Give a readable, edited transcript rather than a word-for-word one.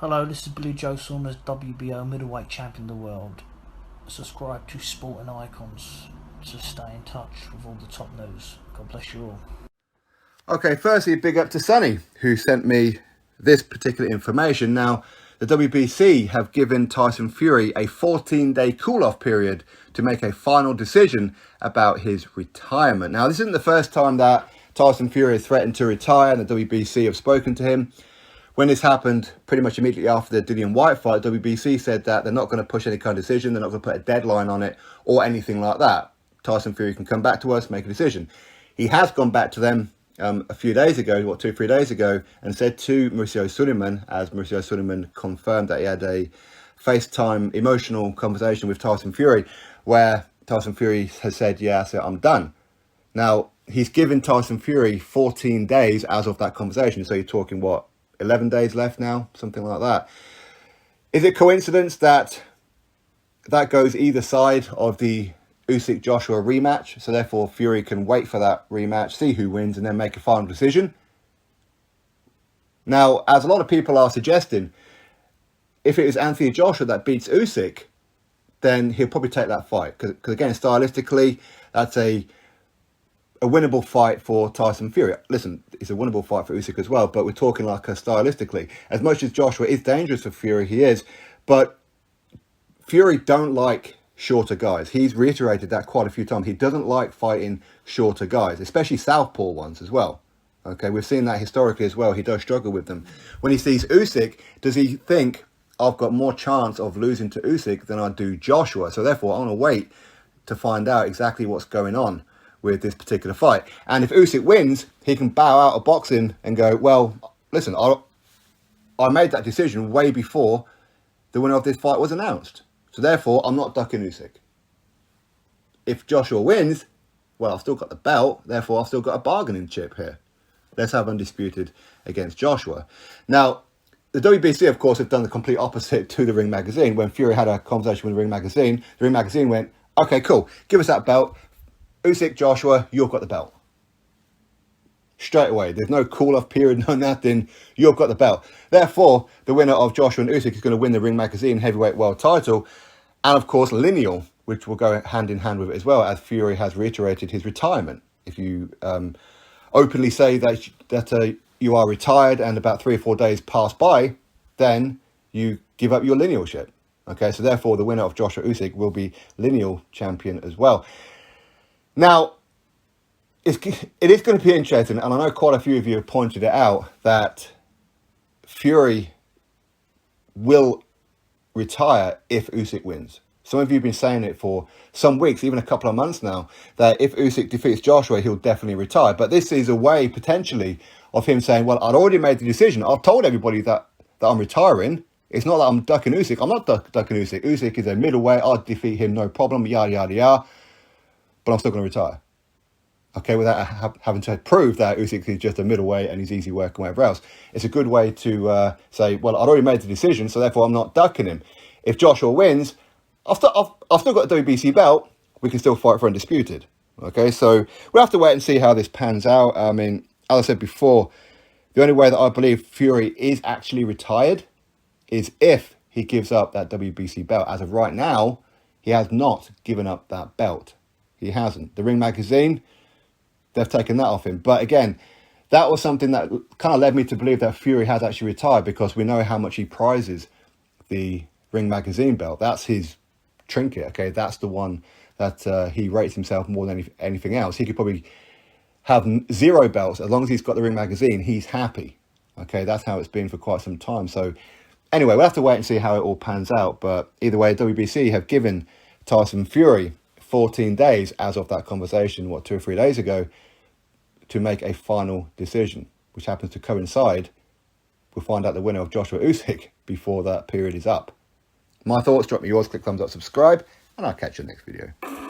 Hello, this is Blue Joe Saunders, WBO middleweight champion of the world. Subscribe to Sporting Icons to stay in touch with all the top news. God bless you all. Okay, firstly, big up to Sonny, who sent me this particular information. Now, the WBC have given Tyson Fury a 14-day cool-off period to make a final decision about his retirement. Now, this isn't the first time that Tyson Fury has threatened to retire, and the WBC have spoken to him. When this happened, pretty much immediately after the Dillian Whyte fight, WBC said that they're not going to push any kind of decision, they're not going to put a deadline on it, or anything like that. Tyson Fury can come back to us, make a decision. He has gone back to them a few days ago, 2-3 days ago, and said to Mauricio Sulaimán, as Mauricio Sulaimán confirmed that he had a FaceTime emotional conversation with Tyson Fury, where Tyson Fury has said, yeah, so I'm done. Now, he's given Tyson Fury 14 days as of that conversation, so you're talking, 11 days left now, something like that. Is it coincidence that that goes either side of the Usyk-Joshua rematch, so therefore Fury can wait for that rematch, see who wins, and then make a final decision? Now, as a lot of people are suggesting, if it is Anthony Joshua that beats Usyk, then he'll probably take that fight, because again, stylistically, that's a winnable fight for Tyson Fury. Listen, it's a winnable fight for Usyk as well, but we're talking like stylistically. As much as Joshua is dangerous for Fury, he is, but Fury don't like shorter guys. He's reiterated that quite a few times. He doesn't like fighting shorter guys, especially southpaw ones as well. Okay, we've seen that historically as well. He does struggle with them. When he sees Usyk, does he think, I've got more chance of losing to Usyk than I do Joshua? So therefore, I want to wait to find out exactly what's going on with this particular fight. And if Usyk wins, he can bow out of boxing and go, well, listen, I made that decision way before the winner of this fight was announced. So therefore, I'm not ducking Usyk. If Joshua wins, well, I've still got the belt, therefore I've still got a bargaining chip here. Let's have undisputed against Joshua. Now, the WBC, of course, have done the complete opposite to the Ring Magazine. When Fury had a conversation with the Ring Magazine went, okay, cool, give us that belt. Usyk, Joshua, you've got the belt. Straight away. There's no cool-off period, no nothing. You've got the belt. Therefore, the winner of Joshua and Usyk is going to win the Ring Magazine heavyweight world title. And, of course, lineal, which will go hand in hand with it as well, as Fury has reiterated his retirement. If you openly say that you are retired and about 3 or 4 days pass by, then you give up your linealship. Okay, so therefore, the winner of Joshua Usyk will be lineal champion as well. Now, it is going to be interesting, and I know quite a few of you have pointed it out, that Fury will retire if Usyk wins. Some of you have been saying it for some weeks, even a couple of months now, that if Usyk defeats Joshua, he'll definitely retire. But this is a way, potentially, of him saying, well, I'd already made the decision. I've told everybody that I'm retiring. It's not that I'm ducking Usyk. I'm not ducking Usyk. Usyk is a middleweight. I'll defeat him, no problem, yada, yada, yada. But I'm still going to retire. Okay, without having to prove that Usyk is just a middleweight and he's easy work and whatever else. It's a good way to say, well, I'd already made the decision, so therefore I'm not ducking him. If Joshua wins, I've still got the WBC belt. We can still fight for undisputed. Okay, so we'll have to wait and see how this pans out. I mean, as I said before, the only way that I believe Fury is actually retired is if he gives up that WBC belt. As of right now, he has not given up that belt. He hasn't. The Ring Magazine, they've taken that off him. But again, that was something that kind of led me to believe that Fury has actually retired, because we know how much he prizes the Ring Magazine belt. That's his trinket, okay? That's the one that he rates himself more than anything else. He could probably have 0 belts. As long as he's got the Ring Magazine, he's happy. Okay, that's how it's been for quite some time. So anyway, we'll have to wait and see how it all pans out. But either way, WBC have given Tyson Fury 14 days as of that conversation, 2 or 3 days ago, to make a final decision, which happens to coincide. We'll find out the winner of Joshua Usyk before that period is up. My thoughts, drop me yours, click thumbs up, subscribe, and I'll catch you in the next video.